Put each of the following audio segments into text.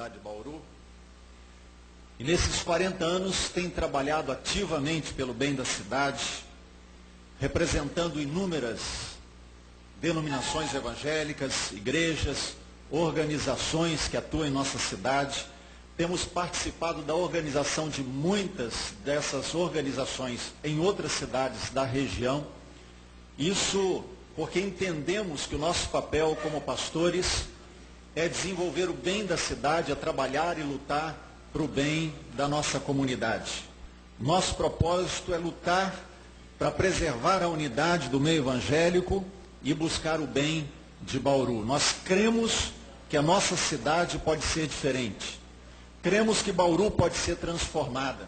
cidade de Bauru. E nesses 40 anos tem trabalhado ativamente pelo bem da cidade, representando inúmeras denominações evangélicas, igrejas, organizações que atuam em nossa cidade. Temos participado da organização de muitas dessas organizações em outras cidades da região. Isso porque entendemos que o nosso papel como pastores é desenvolver o bem da cidade, é trabalhar e lutar para o bem da nossa comunidade. Nosso propósito é lutar para preservar a unidade do meio evangélico e buscar o bem de Bauru. Nós cremos que a nossa cidade pode ser diferente. Cremos que Bauru pode ser transformada.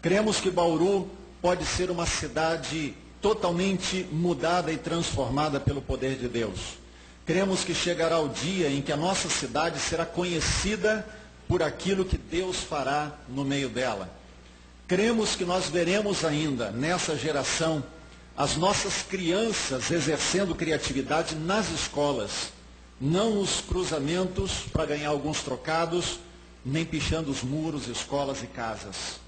Cremos que Bauru pode ser uma cidade totalmente mudada e transformada pelo poder de Deus. Cremos que chegará o dia em que a nossa cidade será conhecida por aquilo que Deus fará no meio dela. Cremos que nós veremos ainda nessa geração as nossas crianças exercendo criatividade nas escolas, não nos cruzamentos para ganhar alguns trocados, nem pichando os muros, escolas e casas.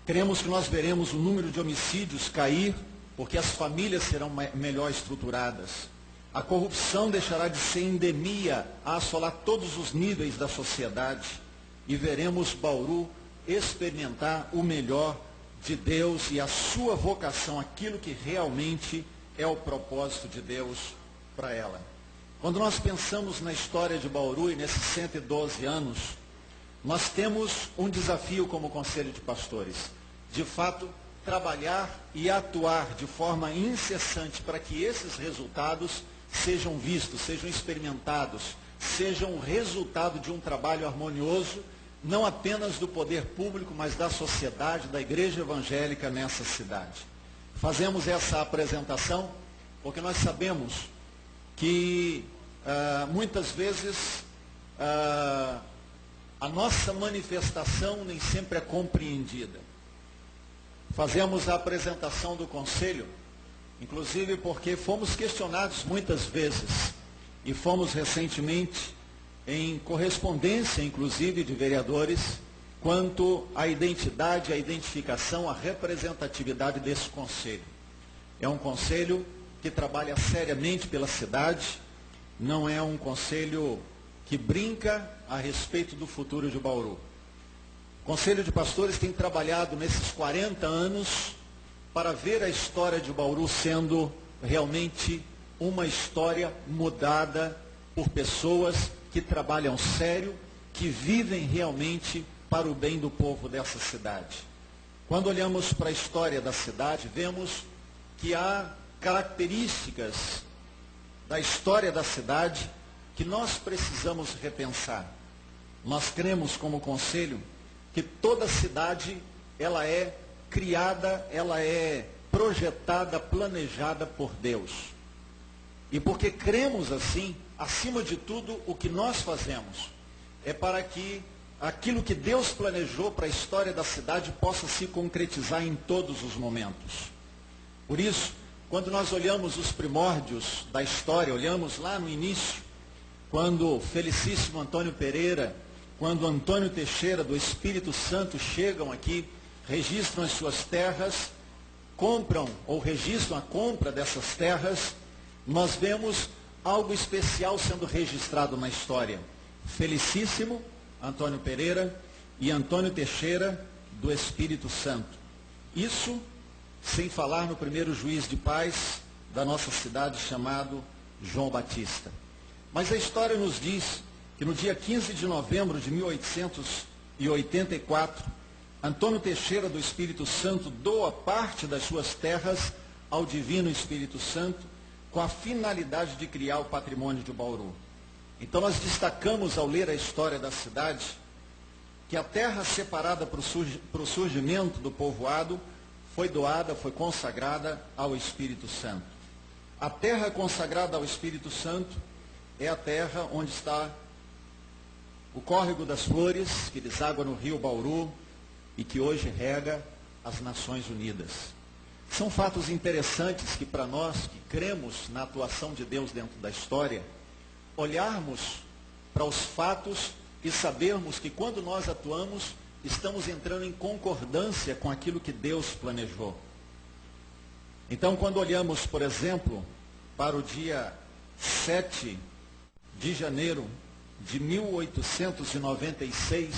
Cremos que nós veremos o número de homicídios cair, porque as famílias serão melhor estruturadas. A corrupção deixará de ser endemia a assolar todos os níveis da sociedade. E veremos Bauru experimentar o melhor de Deus e a sua vocação, aquilo que realmente é o propósito de Deus para ela. Quando nós pensamos na história de Bauru e nesses 112 anos, nós temos um desafio como Conselho de Pastores. De fato, trabalhar e atuar de forma incessante para que esses resultados sejam vistos, sejam experimentados, sejam o resultado de um trabalho harmonioso, não apenas do poder público, mas da sociedade, da igreja evangélica nessa cidade. Fazemos essa apresentação porque nós sabemos que muitas vezes a nossa manifestação nem sempre é compreendida. Fazemos a apresentação do conselho, inclusive porque fomos questionados muitas vezes, e fomos recentemente em correspondência, inclusive, de vereadores, quanto à identidade, à identificação, à representatividade desse conselho. É um conselho que trabalha seriamente pela cidade, não é um conselho que brinca a respeito do futuro de Bauru. O Conselho de Pastores tem trabalhado nesses 40 anos para ver a história de Bauru sendo realmente uma história mudada por pessoas que trabalham sério, que vivem realmente para o bem do povo dessa cidade. Quando olhamos para a história da cidade, vemos que há características da história da cidade que nós precisamos repensar. Nós cremos como conselho que toda cidade, ela é criada, ela é projetada, planejada por Deus. E porque cremos assim, acima de tudo, o que nós fazemos é para que aquilo que Deus planejou para a história da cidade possa se concretizar em todos os momentos. Por isso, quando nós olhamos os primórdios da história, olhamos lá no início, quando Felicíssimo Antônio Pereira, quando Antônio Teixeira do Espírito Santo chegam aqui, registram as suas terras, compram ou registram a compra dessas terras, nós vemos algo especial sendo registrado na história. Felicíssimo Antônio Pereira e Antônio Teixeira do Espírito Santo. Isso sem falar no primeiro juiz de paz da nossa cidade, chamado João Batista. Mas a história nos diz que no dia 15 de novembro de 1884, Antônio Teixeira do Espírito Santo doa parte das suas terras ao Divino Espírito Santo, com a finalidade de criar o patrimônio de Bauru. Então nós destacamos ao ler a história da cidade, que a terra separada para o surgimento do povoado foi doada, foi consagrada ao Espírito Santo. A terra consagrada ao Espírito Santo é a terra onde está o Córrego das Flores, que deságua no rio Bauru e que hoje rega as Nações Unidas. São fatos interessantes que para nós, que cremos na atuação de Deus dentro da história, olharmos para os fatos e sabermos que quando nós atuamos, estamos entrando em concordância com aquilo que Deus planejou. Então, quando olhamos, por exemplo, para o dia 7 de janeiro de 1896,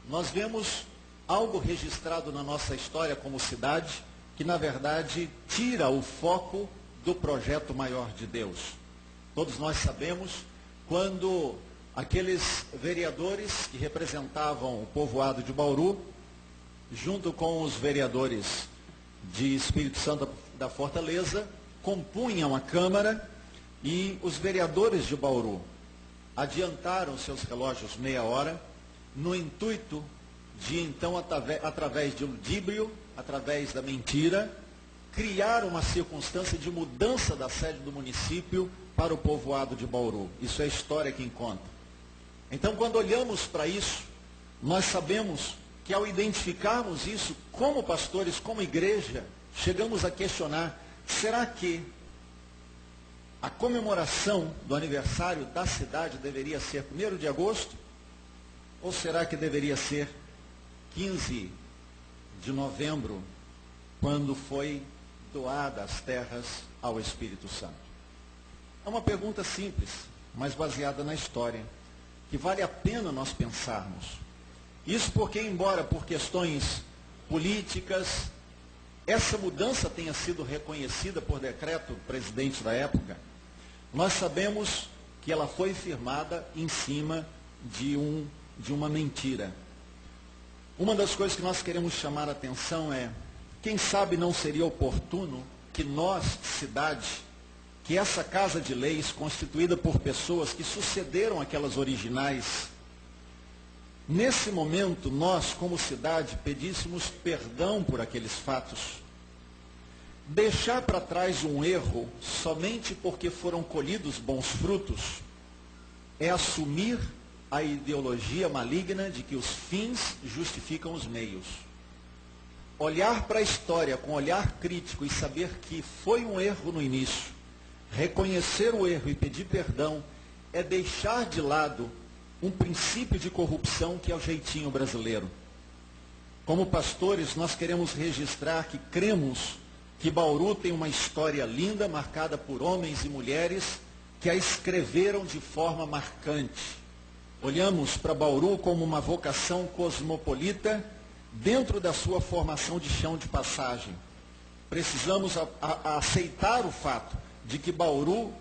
nós vemos algo registrado na nossa história como cidade, que na verdade tira o foco do projeto maior de Deus. Todos nós sabemos quando aqueles vereadores que representavam o povoado de Bauru, junto com os vereadores de Espírito Santo da Fortaleza, compunham a Câmara, e os vereadores de Bauru adiantaram seus relógios meia hora, no intuito de então, através de ludíbrio, através da mentira, criar uma circunstância de mudança da sede do município para o povoado de Bauru. Isso é a história que conta. Então, quando olhamos para isso, nós sabemos que ao identificarmos isso como pastores, como igreja, chegamos a questionar, será que a comemoração do aniversário da cidade deveria ser 1º de agosto? Ou será que deveria ser 15 de novembro, quando foi doada as terras ao Espírito Santo? É uma pergunta simples, mas baseada na história, que vale a pena nós pensarmos. Isso porque, embora por questões políticas, essa mudança tenha sido reconhecida por decreto do presidente da época, nós sabemos que ela foi firmada em cima de uma mentira. Uma das coisas que nós queremos chamar a atenção é, quem sabe não seria oportuno que nós, cidade, que essa casa de leis, constituída por pessoas que sucederam aquelas originais, nesse momento, nós, como cidade, pedíssemos perdão por aqueles fatos. Deixar para trás um erro somente porque foram colhidos bons frutos é assumir a ideologia maligna de que os fins justificam os meios. Olhar para a história com olhar crítico e saber que foi um erro no início, reconhecer o erro e pedir perdão, é deixar de lado um princípio de corrupção que é o jeitinho brasileiro. Como pastores, nós queremos registrar que cremos que Bauru tem uma história linda, marcada por homens e mulheres que a escreveram de forma marcante. Olhamos para Bauru como uma vocação cosmopolita dentro da sua formação de chão de passagem. Precisamos aceitar o fato de que Bauru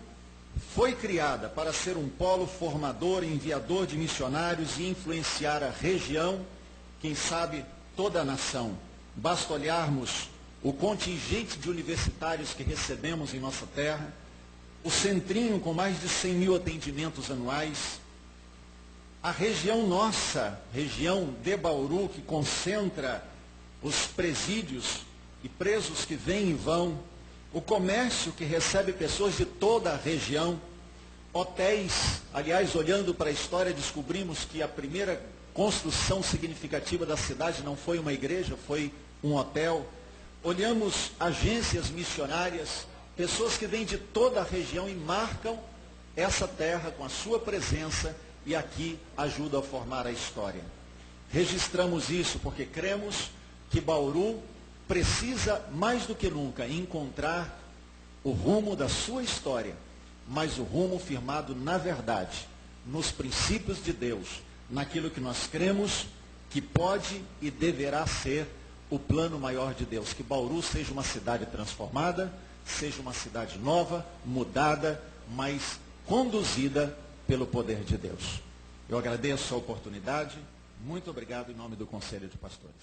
foi criada para ser um polo formador, enviador de missionários e influenciar a região, quem sabe toda a nação. Basta olharmos o contingente de universitários que recebemos em nossa terra, o centrinho com mais de 100 mil atendimentos anuais, a região nossa, região de Bauru, que concentra os presídios e presos que vêm e vão, o comércio que recebe pessoas de toda a região, hotéis. Aliás, olhando para a história, descobrimos que a primeira construção significativa da cidade não foi uma igreja, foi um hotel. Olhamos agências missionárias, pessoas que vêm de toda a região e marcam essa terra com a sua presença e aqui ajudam a formar a história. Registramos isso porque cremos que Bauru precisa mais do que nunca encontrar o rumo da sua história, mas o rumo firmado na verdade, nos princípios de Deus, naquilo que nós cremos que pode e deverá ser o plano maior de Deus, que Bauru seja uma cidade transformada, seja uma cidade nova, mudada, mas conduzida pelo poder de Deus. Eu agradeço a oportunidade, muito obrigado em nome do Conselho de Pastores.